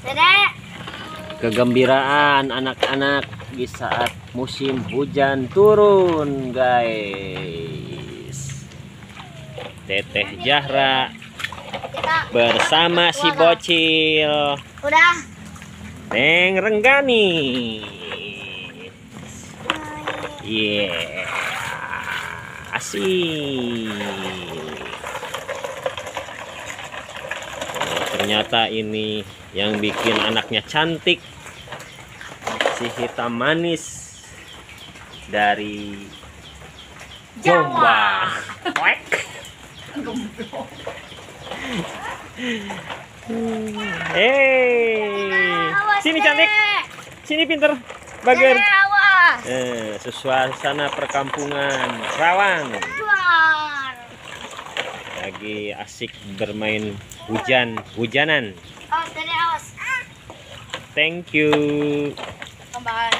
Dedek. Kegembiraan anak-anak di saat musim hujan turun, guys. Teteh Zahra bersama si bocil Udah. Neng Renggani. Asik. Oh, ternyata ini yang bikin anaknya cantik, si hitam manis dari Jombang. Sini cantik, sini pinter, bager. Suasana perkampungan Rawang. Lagi asik bermain hujanan. Oh, Dedek awas. Thank you. Kembali.